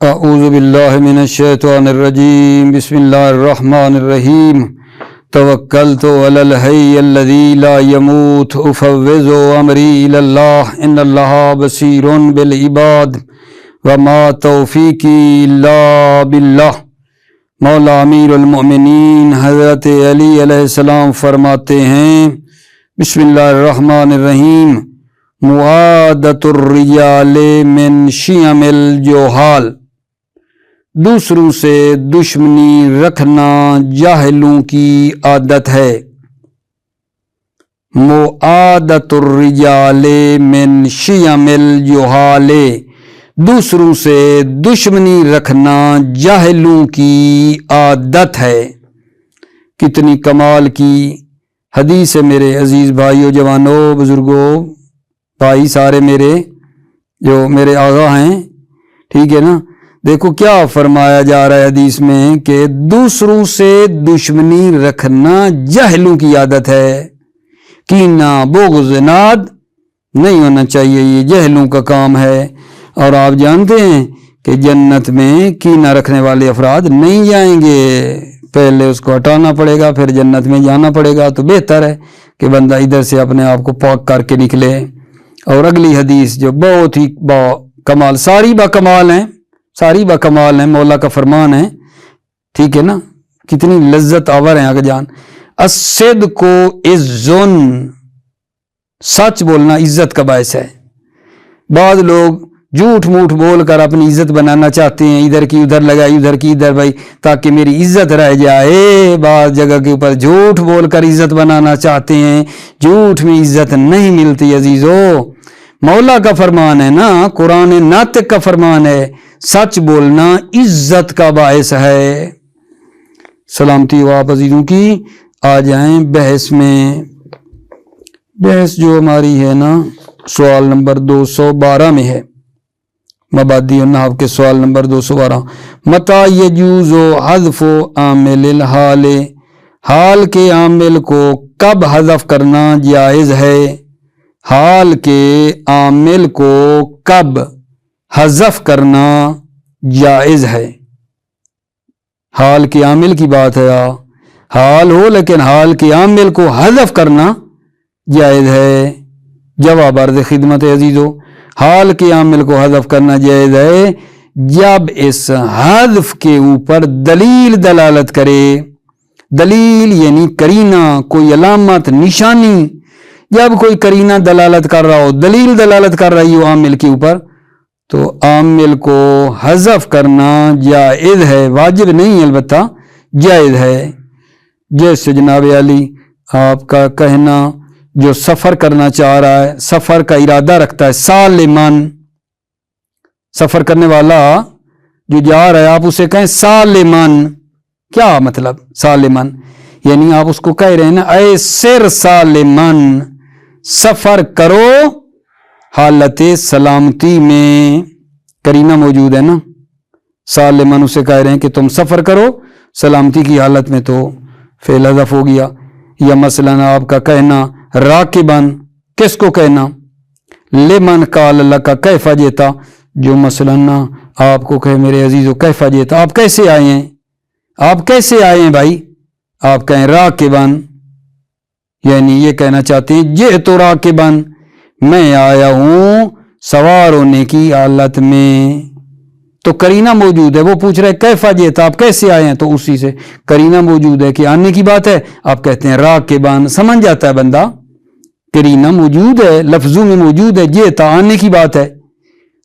اعوذ باللہ من الشیطان الرجیم بسم اللہ الرحمن الرحیم توکلت علی الحی الذی لا یموت افوض امری الی اللہ ان اللہ بصیر بالعباد وما توفیقی الا باللہ۔ مولا امیر المؤمنین حضرت علی علیہ السلام فرماتے ہیں بسم اللہ الرحمن الرحیم معادۃ الرجال من شیم الجہال، دوسروں سے دشمنی رکھنا جاہلوں کی عادت ہے۔ معادۃ الرجال من شیم الجہال، دوسروں سے دشمنی رکھنا جاہلوں کی عادت ہے۔ کتنی کمال کی حدیث ہے میرے عزیز بھائیوں، جوانوں، بزرگوں، بھائی سارے میرے جو میرے آغا ہیں، ٹھیک ہے نا۔ دیکھو کیا فرمایا جا رہا ہے حدیث میں کہ دوسروں سے دشمنی رکھنا جاہلوں کی عادت ہے۔ کینہ، بغض، اناد نہیں ہونا چاہیے، یہ جاہلوں کا کام ہے۔ اور آپ جانتے ہیں کہ جنت میں کینہ رکھنے والے افراد نہیں جائیں گے، پہلے اس کو ہٹانا پڑے گا پھر جنت میں جانا پڑے گا۔ تو بہتر ہے کہ بندہ ادھر سے اپنے آپ کو پاک کر کے نکلے۔ اور اگلی حدیث جو بہت ہی با کمال، ساری با کمال ہیں، ساری با کمال ہیں، مولا کا فرمان ہے، ٹھیک ہے نا۔ کتنی لذت آور ہیں آگے جان۔ الصدق عزٌ، سچ بولنا عزت کا باعث ہے۔ بعض لوگ جھوٹ موٹ بول کر اپنی عزت بنانا چاہتے ہیں، ادھر کی ادھر لگائی، ادھر کی ادھر بھائی، تاکہ میری عزت رہ جائے۔ بعض جگہ کے اوپر جھوٹ بول کر عزت بنانا چاہتے ہیں، جھوٹ میں عزت نہیں ملتی عزیزو۔ مولا کا فرمان ہے نا، قرآن ناطق کا فرمان ہے، سچ بولنا عزت کا باعث ہے۔ سلامتی ہو آپ عزیزوں کی۔ آ جائیں بحث میں۔ بحث جو ہماری ہے نا سوال نمبر 212 میں ہے، مبادی النحو کے سوال نمبر 212۔ متى يجوز حذف عامل الحال، حال کے عامل کو کب حذف کرنا جائز ہے؟ حال کے عامل کو کب حذف کرنا جائز ہے؟ حال کے عامل کی بات ہے، حال ہو لیکن حال کے عامل کو حذف کرنا جائز ہے۔ جواب عرض خدمت عزیزو، حال کے عامل کو حذف کرنا جائز ہے جب اس حذف کے اوپر دلیل دلالت کرے۔ دلیل یعنی کرینہ، کوئی علامت، نشانی۔ جب کوئی کرینہ دلالت کر رہا ہو، دلیل دلالت کر رہی ہو عامل کے اوپر، تو عامل کو حذف کرنا جائز ہے، واجب نہیں البتہ جائز ہے۔ جیسے جناب علی آپ کا کہنا جو سفر کرنا چاہ رہا ہے، سفر کا ارادہ رکھتا ہے، سالمن، سفر کرنے والا جو جا رہا ہے آپ اسے کہیں سالمن۔ کیا مطلب سالمن؟ یعنی آپ اس کو کہہ رہے ہیں نا اے سر سالمن، سفر کرو حالت سلامتی میں۔ کرینہ موجود ہے نا، سالمن اسے کہہ رہے ہیں کہ تم سفر کرو سلامتی کی حالت میں، تو فعل حذف ہو گیا۔ یا مثلاً آپ کا کہنا راکبن، کس کو کہنا؟ لمن قال لک کیف جئتا، جو مثلاً آپ کو کہے میرے عزیزو کیف جئتا، آپ کیسے آئے ہیں؟ آپ کیسے آئے ہیں بھائی؟ آپ کہیں راکبن، یعنی یہ کہنا چاہتے ہیں جئت راکبن، میں آیا ہوں سوار ہونے کی حالت میں۔ تو کرینہ موجود ہے، وہ پوچھ رہے کیف جئت، آپ کیسے آئے ہیں، تو اسی سے کرینہ موجود ہے کہ آنے کی بات ہے، آپ کہتے ہیں راکبان، سمجھ جاتا ہے بندہ، کرینہ موجود ہے، لفظوں میں موجود ہے، جئت آنے کی بات ہے۔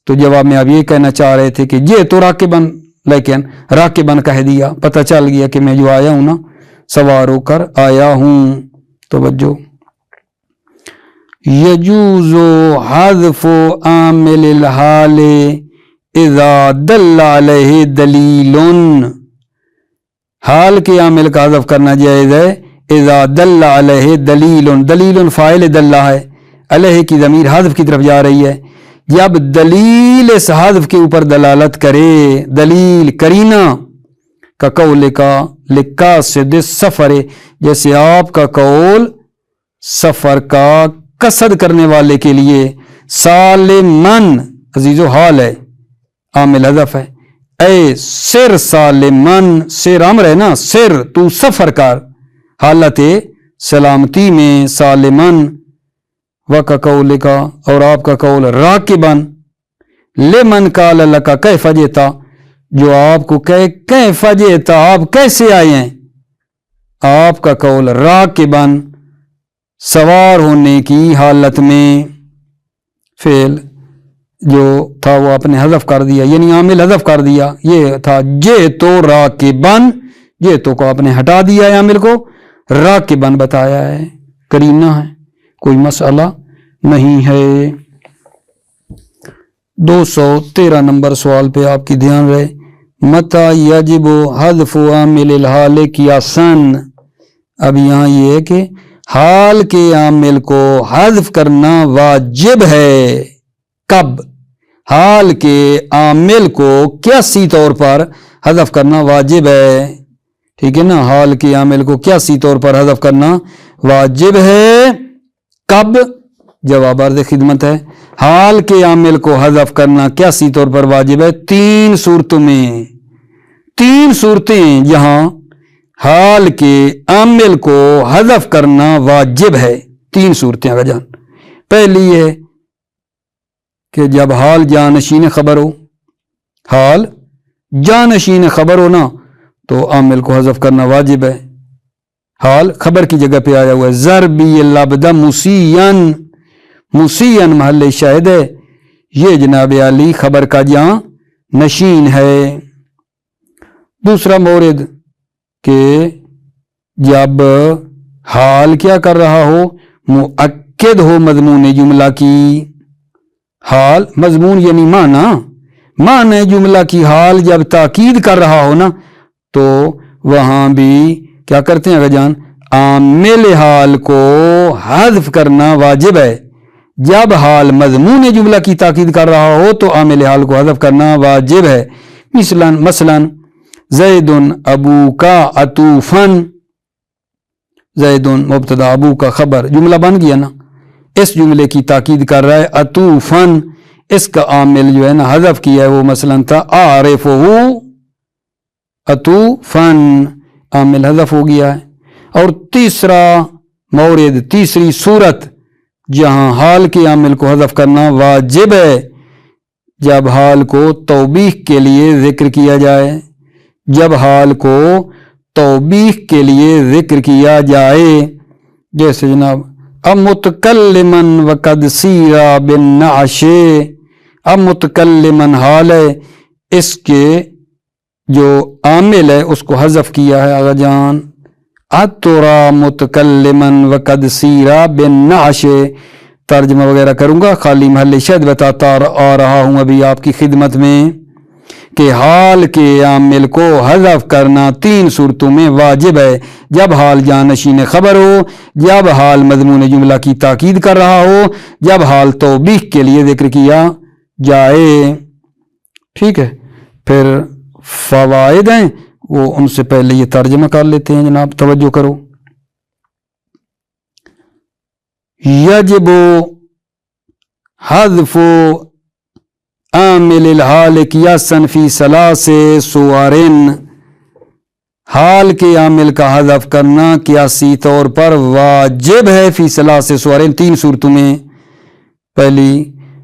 تو جواب میں آپ یہ کہنا چاہ رہے تھے کہ جئت راکبن، لیکن راکبن کہہ دیا، پتہ چل گیا کہ میں جو آیا ہوں نا سوار ہو کر آیا ہوں۔ توجہ، یجوز حذف عامل الحال اذا دل علیہ دلیل، حال کے عامل کا حذف کرنا جائز ہے اذا دل علیہ دلیل، دلیل فاعل دلہ ہے، علیہ کی ضمیر حذف کی طرف جا رہی ہے، جب دلیل اس حذف کے اوپر دلالت کرے، دلیل کرینہ کا قول کا لقاصد السفر، جیسے آپ کا قول سفر کا قصد کرنے والے کے لیے، سالمن عزیز و حال ہے، عامل حذف ہے، اے سر سالمن، سر امر ہے نا، سر تو سفر کر حالت سلامتی میں، سالمن وَكَ قَوْلِكَ اور آپ کا قول راکبن، لمن قال لک کیف جئت، جو آپ کو کہے کیف جئت، آپ کیسے آئے ہیں، آپ کا قول راکبن سوار ہونے کی حالت میں، فعل جو تھا وہ آپ نے حذف کر دیا، یعنی عامل حذف کر دیا، یہ تھا جئت راکبن، جئت کو آپ نے ہٹا دیا ہے، عامل کو راکبن بتایا ہے، قرینہ ہے، کوئی مسئلہ نہیں ہے۔ 213 نمبر سوال پہ آپ کی دھیان رہے، متی یجب حذف عامل الحال قیاساً، اب یہاں یہ ہے کہ حال کے عامل کو حذف کرنا واجب ہے، کب؟ حال کے عامل کو قیاسی طور پر حذف کرنا واجب ہے، ٹھیک ہے نا، حال کے عامل کو قیاسی طور پر حذف کرنا واجب ہے، کب؟ جواب عرض خدمت ہے، حال کے عامل کو حذف کرنا قیاسی طور پر واجب ہے 3 صورتوں میں، 3 صورتیں جہاں حال کے عامل کو حذف کرنا واجب ہے، 3 صورتیں آگا جان۔ پہلی ہے کہ جب حال جانشین خبر ہو، حال جانشین خبر ہو نا تو عامل کو حذف کرنا واجب ہے، حال خبر کی جگہ پہ آیا ہوا ہے، ضربی اللبد مسیئن، مسیئن محل شاہد ہے، یہ جناب علی خبر کا جہاں نشین ہے۔ دوسرا مورد کہ جب حال کیا کر رہا ہو، مؤکد ہو مضمون جملہ کی، حال مضمون یعنی معنی جملہ کی، حال جب تاکید کر رہا ہو نا تو وہاں بھی کیا کرتے ہیں اگر جان، عامل حال کو حذف کرنا واجب ہے، جب حال مضمون جملہ کی تاکید کر رہا ہو تو عامل حال کو حذف کرنا واجب ہے، مثلا زید ابو کا عطوفن، زید مبتدا ابو کا خبر، جملہ بن گیا نا، اس جملے کی تاکید کر رہا ہے عطوفن، اس کا عامل جو ہے نا حذف کیا ہے، وہ مثلا تھا عارفہ، عطوفن عامل حذف ہو گیا ہے۔ اور تیسرا مورد، تیسری صورت جہاں حال کے عامل کو حذف کرنا واجب ہے، جب حال کو توبیخ کے لیے ذکر کیا جائے، جب حال کو توبیخ کے لیے ذکر کیا جائے، جیسے جناب اب متکلمن وقد سیرا بالنعش، اب متکلمن حال ہے، اس کے جو عامل ہے اس کو حذف کیا ہے آغا جان، اترا متکلمن وقد سیرا بالنعش، ترجمہ وغیرہ کروں گا، خالی محل شاہد بتاتا آ رہا ہوں ابھی آپ کی خدمت میں کہ حال کے عامل کو حذف کرنا 3 صورتوں میں واجب ہے، جب حال جانشین خبر ہو، جب حال مضمون جملہ کی تاکید کر رہا ہو، جب حال توبیخ کے لیے ذکر کیا جائے، ٹھیک ہے۔ پھر فوائد ہیں وہ ان سے پہلے یہ ترجمہ کر لیتے ہیں جناب، توجہ کرو۔ یجب حذف عامل الحال قیاساً فی 3 صور، حال کے عامل کا حذف کرنا قیاسی طور پر واجب ہے، فی 3 صور، 3 صورتوں میں۔ پہلی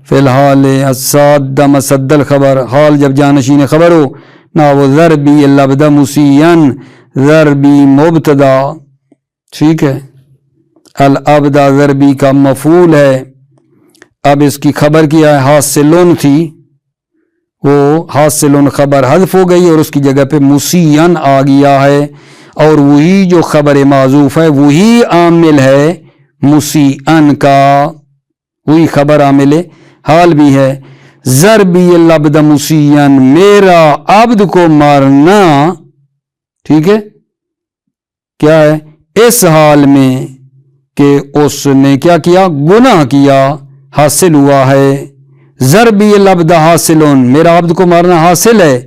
فی الحال الصاد مسد الخبر، حال جب جانشین خبر ہو، نحو ضربی اللبد مسیئن، ضربی مبتدا، ٹھیک ہے، العبد ضربی کا مفعول ہے، اب اس کی خبر کیا ہے، حاصلن تھی، وہ حاصلن خبر حذف ہو گئی اور اس کی جگہ پہ مسیئن آ گیا ہے، اور وہی جو خبر معذوف ہے وہی عامل ہے مسیئن کا، وہی خبر عامل حال بھی ہے۔ ضربی العبد مسیئن، میرا عبد کو مارنا، ٹھیک ہے، کیا ہے، اس حال میں کہ اس نے کیا کیا، گناہ کیا، حاصل ہوا ہے۔ ضربی العبد حاصلن، میرا عبد کو مارنا حاصل ہے،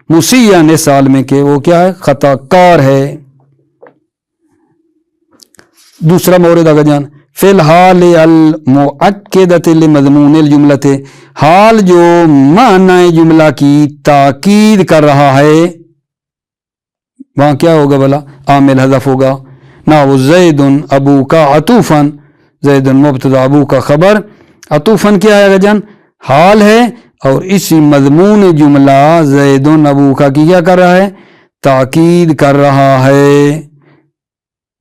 مسیئن اس حال میں کہ وہ کیا ہے، خطا کار ہے۔ دوسرا مورد آگے جان فی الحال المؤکدۃ لمضمون الجملۃ، حال جو معنی جملہ کی تاکید کر رہا ہے، وہاں کیا ہوگا بھلا؟ عامل حذف ہوگا. نحو زید ابوک عطوفا، زید مبتدا ابو کا خبر، عطوفا کیا ہے جان؟ حال ہے، اور اسی مضمون جملہ زید ابو کا کی کیا کر رہا ہے؟ تاکید کر رہا ہے،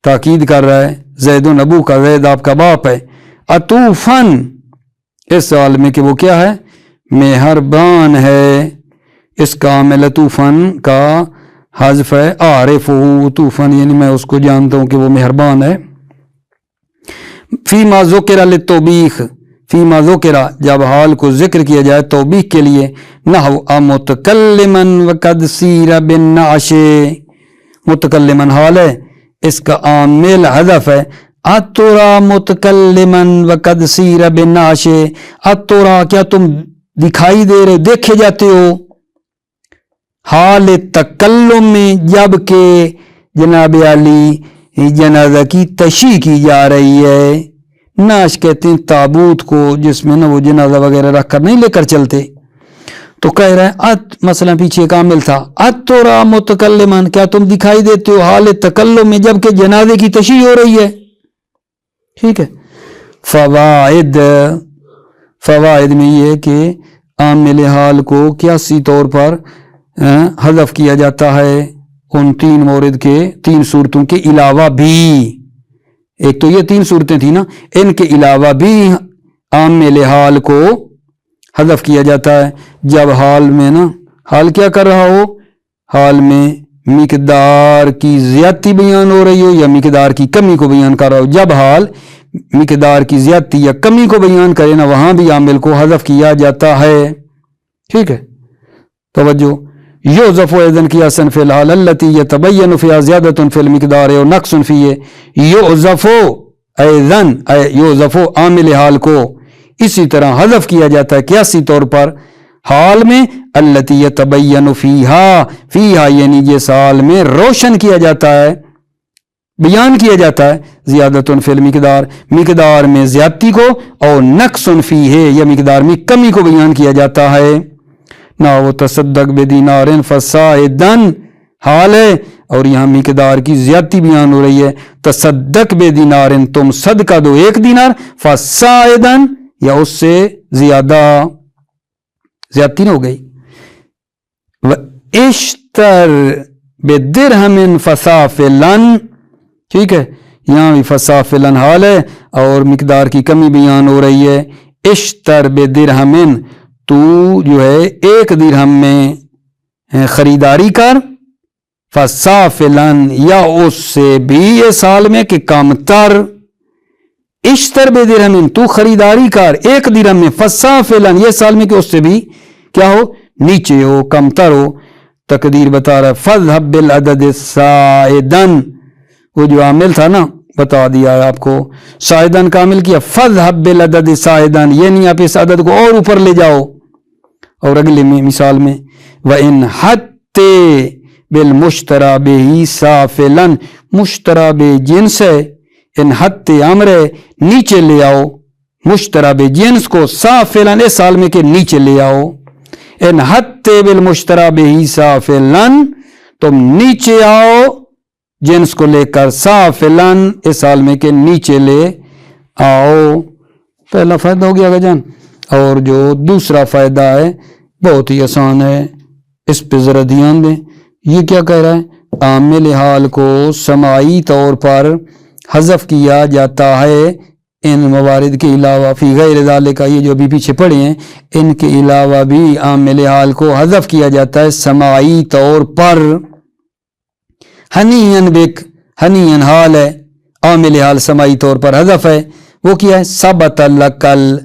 تاکید کر رہا ہے. زید ابو کا، زید آپ کا باپ ہے. عطوفاً اس سوال میں کہ وہ کیا ہے؟ مہربان ہے. اس کا عامل عطوفاً کا حذف ہے. عارفہ عطوفاً، یعنی میں اس کو جانتا ہوں کہ وہ مہربان ہے. فیما ذکر للتوبیخ، فیما ذکر جب حال کو ذکر کیا جائے توبیخ کے لیے. نحو متکلما وقد سیر بالنعش، متکلما حال ہے، اس کا عامل حذف ہے. اترا متکلما وقد سیر بالنعش، اترا کیا تم دکھائی دے رہے، دیکھے جاتے ہو. حال تکلم میں جب کہ جناب علی جنازہ کی تشییع کی جا رہی ہے. نعش کہتے ہیں تابوت کو جس میں نا وہ جنازہ وغیرہ رکھ کر نہیں لے کر چلتے. تو کہہ رہے ہیں مثلا پیچھے ایک عامل تھا اترا متکلمن، کیا تم دکھائی دیتے ہو حال تکلم میں جب کہ جنازے کی تشییع ہو رہی ہے. ٹھیک ہے. فوائد میں یہ کہ عامل حال کو قیاسی طور پر حذف کیا جاتا ہے ان تین مورد کے، تین صورتوں کے علاوہ بھی. ایک تو یہ تین صورتیں تھیں نا، ان کے علاوہ بھی عامل حال کو حذف کیا جاتا ہے جب حال میں نا، حال کیا کر رہا ہو، حال میں مقدار کی زیادتی بیان ہو رہی ہو یا مقدار کی کمی کو بیان کر رہا ہو. جب حال مقدار کی زیادتی یا کمی کو بیان کرے نا، وہاں بھی عامل کو حذف کیا جاتا ہے. ٹھیک ہے. توجہ. یحذف اذن قیاسا فی الحال التی یتبین فیہا زیادۃ فی المقدار و نقص فیہ. یحذف اذن، یحذف عامل حال کو اسی طرح حذف کیا جاتا ہے قیاسی طور پر حال میں التی یتبین فیہا یعنی جس حال میں روشن کیا جاتا ہے، بیان کیا جاتا ہے زیادۃ فی المقدار، مقدار میں زیادتی کو، اور نقص فیہ یا مقدار میں کمی کو بیان کیا جاتا ہے. نحو تصدق بدینار فصاعدا، حال ہے اور یہاں مقدار کی زیادتی بیان ہو رہی ہے. تصدق بدینار، تم صدقہ دو 1 دینار، فصاعدا یا اس سے زیادہ، زیادتی نہ ہو گئی. اشتر بدرہم فصافلا، ٹھیک ہے. یہاں بھی فصافلا حال ہے اور مقدار کی کمی بیان ہو رہی ہے. اشتر بدرہم، تو جو ہے 1 درہم میں خریداری کر، فصافلا یا اس سے بھی اس حال میں کہ کم تر. اشتر بدرہم، تو خریداری کر 1 درہم میں، فصافلا یہ سال میں کہ اس سے بھی کیا ہو، نیچے ہو، کم تر ہو. تقدیر بتا رہا ہے فاذهب بالعدد صاعدا، وہ جو عامل تھا نا بتا دیا ہے آپ کو، صاعدا کا عامل کیا، فاذهب بالعدد صاعدا یعنی آپ اس عدد کو اور اوپر لے جاؤ. اور اگلے میں مثال میں وَإِنْ حَتِّ بِالْمُشْتَرَى بِهِ سَافِلًا، مشترى بے جنس ہے، ان حت امر ہے نیچے لے آؤ، مشترى بے جنس کو سافلن اس حال میں کہ نیچے لے آؤ. ان حت بالمشترى به سافلن، تم نیچے آؤ جنس کو لے کر، سافلن اس حال میں کہ نیچے لے آؤ. پہلا فائدہ ہو گیا گا جان. اور جو دوسرا فائدہ ہے بہت ہی آسان ہے، اس پہ ذرا دھیان دیں. یہ کیا کہہ رہا ہے، عامل حال کو سماعی طور پر حذف کیا جاتا ہے ان موارد کے علاوہ. فی غیر ذالک، یہ جو ابھی پیچھے پڑھے ہیں ان کے علاوہ بھی عامل حال کو حذف کیا جاتا ہے سماعی طور پر. ہنین بک، ہنین حال ہے، عامل حال سماعی طور پر حذف ہے. وہ کیا ہے، ثبت لکل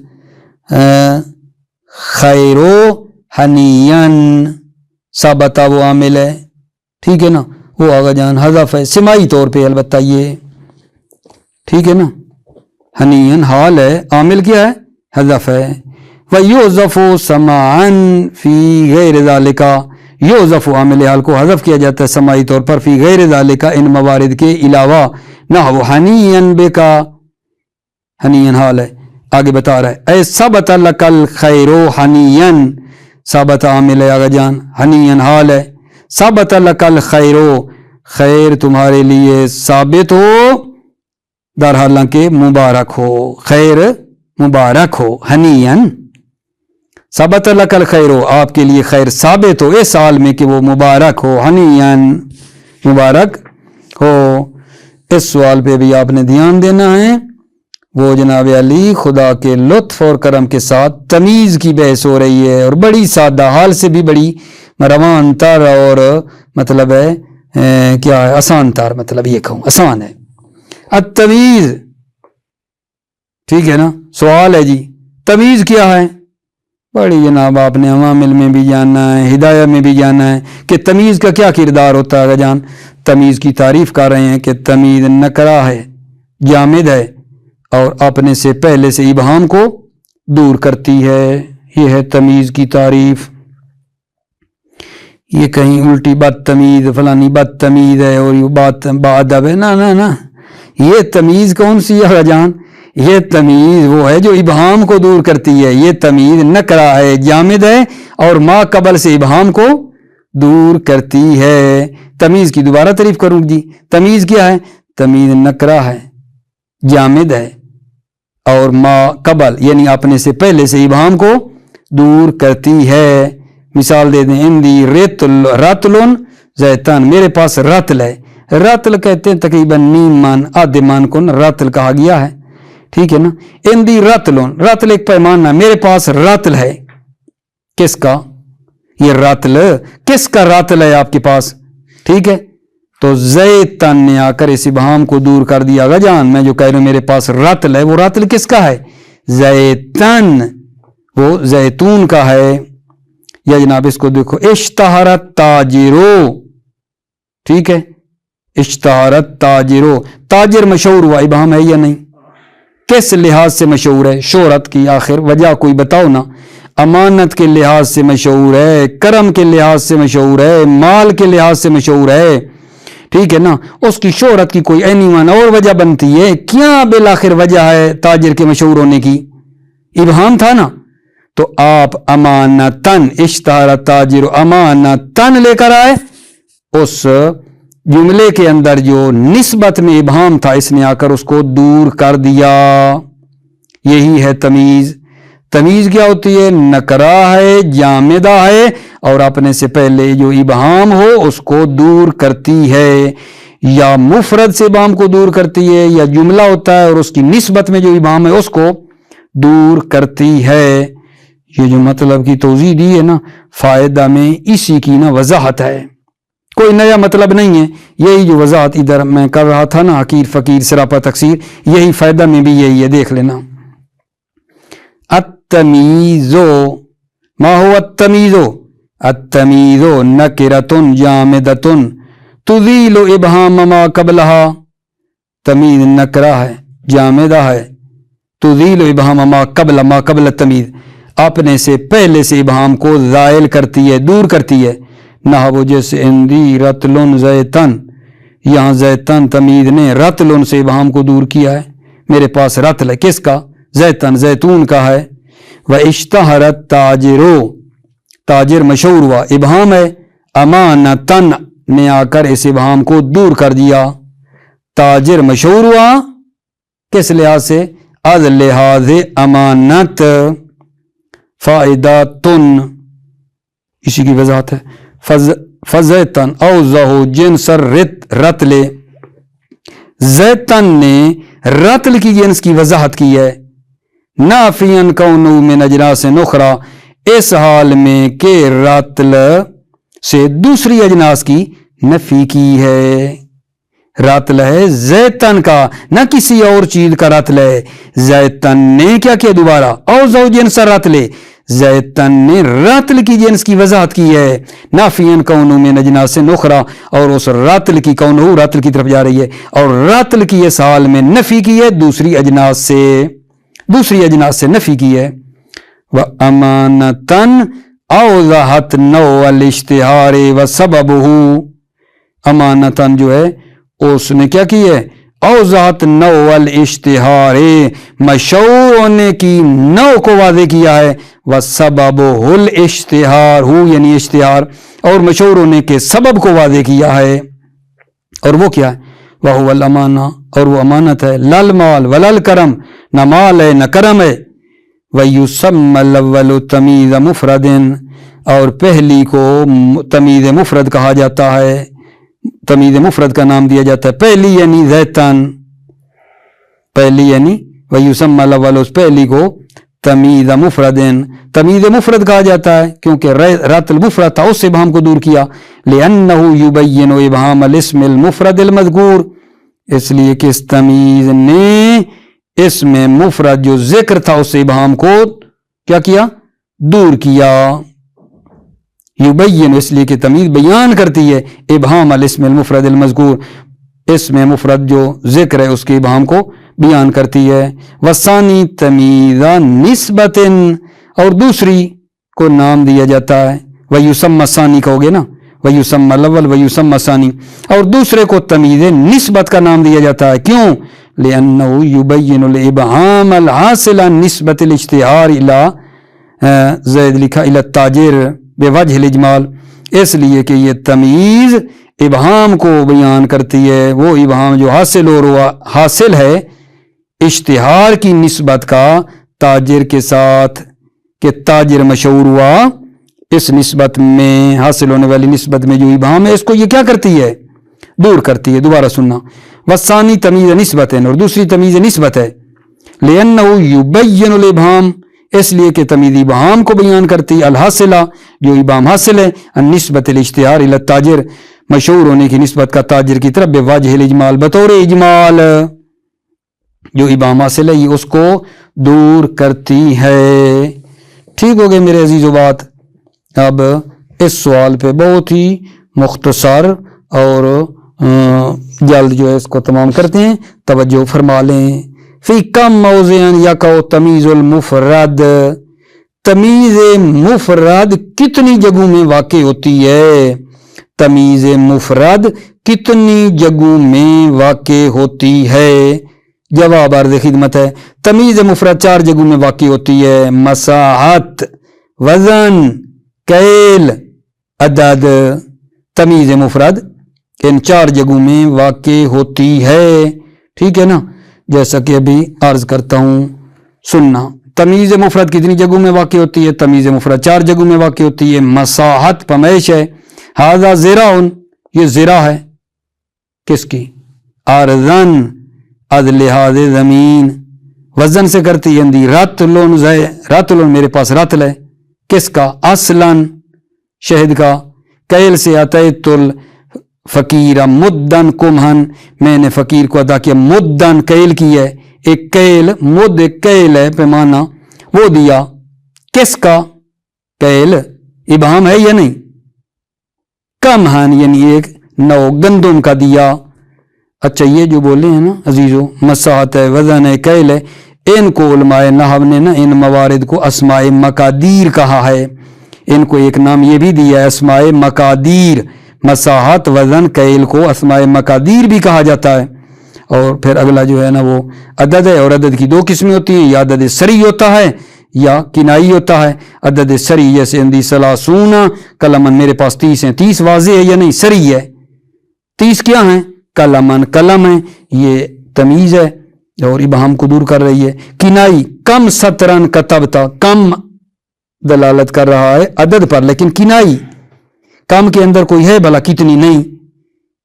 خیرو ہنین، ثبت وہ عامل ہے، ٹھیک ہے نا، وہ آگا جان حذف ہے سماعی طور پہ البتہ یہ، ٹھیک ہے نا. ہنین حال ہے، عامل کیا ہے، حذف ہے. وَيُحْذَفُ سَمَاعًا فِي غَيْرِ ذَلِكَ، یحذف عامل حال کو حذف کیا جاتا ہے سماعی طور پر فی غیر ذالک ان موارد کے علاوہ. نحو ہنیئا بک، ہنین حال ہے. آگے بتا رہا ہے اے ثبت لکل خیرو ہنین، ثبت عامل ہے آگا جان، ہنین حال ہے. ثبت لکل خیرو، خیر تمہارے لیے ثابت ہو، در حالانکہ مبارک ہو، خیر مبارک ہو. ہنین ثبت لکل خیرو، آپ کے لیے خیر ثابت ہو اس حال میں کہ وہ مبارک ہو. ہنین مبارک ہو. اس سوال پہ بھی آپ نے دھیان دینا ہے. وہ جناب علی خدا کے لطف اور کرم کے ساتھ تمیز کی بحث ہو رہی ہے، اور بڑی سادہ حال سے بھی بڑی روان تر، اور مطلب ہے کیا ہے، آسان تر، مطلب یہ کہوں آسان ہے. التمیز، ٹھیک ہے نا. سوال ہے جی تمیز کیا ہے؟ بڑی جناب آپ نے عوامل میں بھی جاننا ہے، ہدایہ میں بھی جاننا ہے کہ تمیز کا کیا کردار ہوتا ہے. جان تمیز کی تعریف کر رہے ہیں کہ تمیز نکرہ ہے، جامد ہے، اور اپنے سے پہلے سے ابہام کو دور کرتی ہے. یہ ہے تمیز کی تعریف. یہ کہیں الٹی بدتمیز، فلانی بدتمیز ہے اور یہ بات بادب ہے، نا. یہ تمیز کون سی ہے جان؟ یہ تمیز وہ ہے جو ابہام کو دور کرتی ہے. یہ تمیز نکرہ ہے، جامد ہے، اور ما قبل سے ابہام کو دور کرتی ہے. تمیز کی دوبارہ تعریف کروں جی. تمیز کیا ہے؟ تمیز نکرہ ہے، جامد ہے، اور ما قبل یعنی اپنے سے پہلے سے ابہام کو دور کرتی ہے. مثال دے دیں، اندی رتلن زیتن، میرے پاس رتل ہے. رتل کہتے ہیں تقریباً نیم مان آدھے مان کو رتل کہا گیا ہے، ٹھیک ہے نا. اندی رتلن، رتل ایک پیمانہ، میرے پاس رتل ہے. کس کا یہ رتل؟ کس کا رتل ہے آپ کے پاس؟ ٹھیک ہے. تو زیتن نے آ کر اس ابہام کو دور کر دیا. جان میں جو کہہ رہا ہوں میرے پاس رتل ہے، وہ رتل کس کا ہے؟ زیتن، وہ زیتون کا ہے. یا جناب اس کو دیکھو، اشتہرت تاجرو، ٹھیک ہے. اشتہرت تاجرو، تاجر مشہور ہوا، ابہام ہے یا نہیں؟ کس لحاظ سے مشہور ہے؟ شہرت کی آخر وجہ کوئی بتاؤ نا. امانت کے لحاظ سے مشہور ہے، کرم کے لحاظ سے مشہور ہے، مال کے لحاظ سے مشہور ہے، ٹھیک ہے نا. اس کی شہرت کی کوئی اینیوان اور وجہ بنتی ہے. کیا بالآخر وجہ ہے تاجر کے مشہور ہونے کی؟ ابہام تھا نا. تو آپ امانتن، اشتہار تاجر امانتن لے کر آئے. اس جملے کے اندر جو نسبت میں ابہام تھا، اس نے آ کر اس کو دور کر دیا. یہی ہے تمیز. تمیز کیا ہوتی ہے؟ نکرہ ہے، جامدہ ہے، اور اپنے سے پہلے جو ابہام ہو اس کو دور کرتی ہے. یا مفرد سے ابہام کو دور کرتی ہے، یا جملہ ہوتا ہے اور اس کی نسبت میں جو ابہام ہے اس کو دور کرتی ہے. یہ جو مطلب کی توضیح دی ہے نا، فائدہ میں اسی کی نا وضاحت ہے، کوئی نیا مطلب نہیں ہے. یہی جو وضاحت ادھر میں کر رہا تھا نا، حقیر فقیر سراپا تقصیر، یہی فائدہ میں بھی یہی ہے، دیکھ لینا. التمیزو، ما هو التمیزو؟ التمیزو نکرتن جامدتن تذیل ابہام ما قبلها. تمیز نکرہ ہے، جامدہ ہے، تذیل ابہام ما قبل تمیز، اپنے سے پہلے سے ابہام کو زائل کرتی ہے، دور کرتی ہے. نہ وہ جیسے اندی رتلن زیتن، یہاں زیتن تمیز نے رتلن سے ابہام کو دور کیا ہے. میرے پاس رتل ہے، کس کا؟ زیتن، زیتون کا ہے. وَاشْتَهَرَتْ تَاجِرُ، تاجر مشہور ہوا، ابہام ہے. امانتن نے آ کر اس ابہام کو دور کر دیا. تاجر مشہور ہوا کس لحاظ سے؟ از لحاظ امانت. فائداتن، اسی کی وضاحت ہے. فزیتن اوزہ جنس رتل، زیتن نے رتل کی جنس کی وضاحت کی ہے. نافین کونو من اجناس اخری، اس حال میں کہ رتل سے دوسری اجناس کی نفی کی ہے. رتل ہے زیتن کا، نہ کسی اور چیز کا رتل ہے. زیتن نے کیا کیا دوبارہ؟ اوزہ جنس رتل، زیتن نے رتل کی جنس کی وضاحت کی ہے. نافین کونو من اجناس اخری، اور اس رتل کی کونو رتل کی طرف جا رہی ہے، اور رتل کی اس حال میں نفی کی ہے دوسری اجناس سے، دوسری اجناس سے نفی کی ہے. وَأَمَانَةً أَوْضَحَتْ نَوْعَ الْإِشْتِهَارِ وَسَبَبُهُ، امانتاً جو ہے اس نے کیا کی ہے؟ اوضاحت نو الاشتہار، مشہور ہونے کی نو کو واضح کیا ہے، وسبب الاشتہار ہو یعنی اشتہار، اور مشہور ہونے کے سبب کو واضح کیا ہے، اور وہ کیا ہے؟ وَهُوَ الْأَمَانَہ، اور وہ امانت ہے، لل مال ولل کرم، نہ مال ہے نہ کرم ہے، وَيُسَمَّ الْأَوَّلُ تَمِيزَ مُفْرَدٍ، اور پہلی کو تمیز مفرد کہا جاتا ہے، تمیز مفرد کا نام دیا جاتا ہے، پہلی یعنی زیتن، پہلی یعنی وَيُسَمَّ الْأَوَّلُ، اس پہلی کو تمیز مفردن، تمیز مفرد کہا جاتا ہے کیونکہ رات المفرد تھا، اس ابہام کو دور کیا، لِأَنَّهُ يُبَيِّنُ ابہام الاسم المفرد المذکور، اس لیے کہ اس تمیز نے اسم مفرد جو ذکر تھا اس ابہام کو کیا کیا؟ دور کیا۔ یبین، اس لیے کہ تمیز بیان کرتی ہے ابہام الاسم المفرد المذکور، اسم مفرد جو ذکر ہے اس کے ابہام کو بیان کرتی ہے۔ وثانی تمیز نسبت، اور دوسری کو نام دیا جاتا ہے، ویسمى ثانی کہوگے نا، ویسمى الاول ویسمى ثانی، اور دوسرے کو تمیز نسبت کا نام دیا جاتا ہے، کیوں؟ لأنه يبين الابہام الحاصل عن نسبت الاشتہار الى زید لکھا الى التاجر بوجہ الاجمال، اس لیے کہ یہ تمیز ابہام کو بیان کرتی ہے، وہ ابہام جو حاصل ہے اشتہار کی نسبت کا تاجر کے ساتھ، کہ تاجر مشہور ہوا، اس نسبت میں حاصل ہونے والی نسبت میں جو ابہام ہے اس کو یہ کیا کرتی ہے؟ دور کرتی ہے۔ دوبارہ سننا، والثانی تمیز نسبت ہے، اور دوسری تمیز نسبت ہے، لأنه يبين الابہام، اس لیے کہ تمیز ابہام کو بیان کرتی، الحاصلہ جو ابہام حاصل ہے، النسبت الاشتہار الى التاجر، مشہور ہونے کی نسبت کا تاجر کی طرف، بواجہ الاجمال، بطور اجمال، جو ابہام حاصل ہے یہ اس کو دور کرتی ہے۔ ٹھیک ہو گئے میرے عزیزو بات؟ اب اس سوال پہ بہت ہی مختصر اور جلد جو ہے اس کو تمام کرتے ہیں، توجہ فرما لیں۔ فی کم موضع یقع تمیز المفرد، تمیز مفرد کتنی جگہوں میں واقع ہوتی ہے؟ تمیز مفرد کتنی جگہوں میں واقع ہوتی ہے؟ جواب عرض خدمت ہے، تمیز مفرد 4 جگہوں میں واقع ہوتی ہے، مساحت، وزن، کیل، عدد۔ تمیز مفرد ان 4 جگہوں میں واقع ہوتی ہے، ٹھیک ہے نا؟ جیسا کہ ابھی عرض کرتا ہوں، سننا، تمیز مفرد کتنی جگہوں میں واقع ہوتی ہے؟ تمیز مفرد 4 جگہوں میں واقع ہوتی ہے۔ مساحت پیمائش ہے، ھذا ذراع، یہ ذرا ہے کس کی؟ ارضن، از لحاظ زمین، وزن سے کرتی ہے اندی، رتلن، رتلن میرے پاس رتل ہے، کس کا؟ اصلاً، شہد کا۔ کیل سے اتیت الفقیر مدن کمہن، میں نے فقیر کو ادا کیا، مدن کیل کی ہے، ایک کیل، مد ایک کیل ہے پیمانہ، وہ دیا، کس کا؟ کیل، ابہام ہے یا نہیں؟ کمہن یعنی ایک نو گندم کا دیا۔ اچھا یہ جو بولے ہیں نا عزیزو، مساحت ہے، وزن ہے، کیل ہے، ان کو علماء نحو نے نا ان موارد کو اسماء مقادیر کہا ہے، ان کو ایک نام یہ بھی دیا ہے اسماء مقادیر، مساحت، وزن، کیل کو اسماء مقادیر بھی کہا جاتا ہے۔ اور پھر اگلا جو ہے نا وہ عدد ہے، اور عدد کی 2 قسمیں ہوتی ہیں، یا عدد سری ہوتا ہے یا کنائی ہوتا ہے۔ عدد سری جیسے اندی 30 قلمن، میرے پاس 30 ہیں، 30 واضح ہے یا نہیں؟ سری ہے، 30 کیا ہیں؟ قلمن، قلم ہے، یہ تمیز ہے اور ابہام کو دور کر رہی ہے۔ کنائی، کم سطرن کتبتا، کم دلالت کر رہا ہے عدد پر، لیکن کنائی، کم کے اندر کوئی ہے بھلا کتنی؟ نہیں،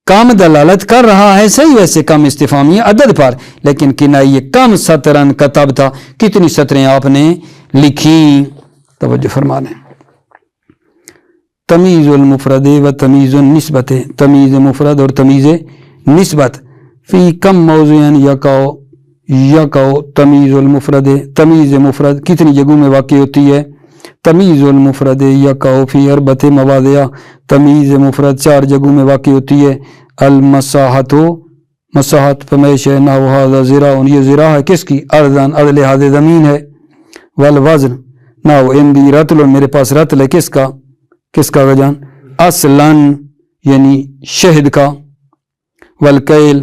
کم دلالت کر رہا ہے صحیح، ویسے کم استفہامی عدد پر، لیکن کنائی کم سطرن کتبتا، کتنی سطریں آپ نے لکھی؟ توجہ فرما لیں۔ تمیز المفرد و تمیز النسبت، تمیز مفرد اور تمیز نسبت۔ فی کم موضع یقع تمیز المفرد، تمیز مفرد کتنی جگہوں میں واقع ہوتی ہے؟ تمیز المفرد یقع فی 4 مواضع، تمیز مفرد 4 جگہوں میں واقع ہوتی ہے۔ المساحت، مساحت پیمائش ہے، نحو ھذا ذراع، یہ ذراع ہے کس کی؟ ارضن، از لحاظ زمین ہے۔ والوزن، نحو عندی رتل، میرے پاس رتل ہے، کس کا؟ کس کا وزن؟ اصلاً یعنی شہد کا۔ والکیل،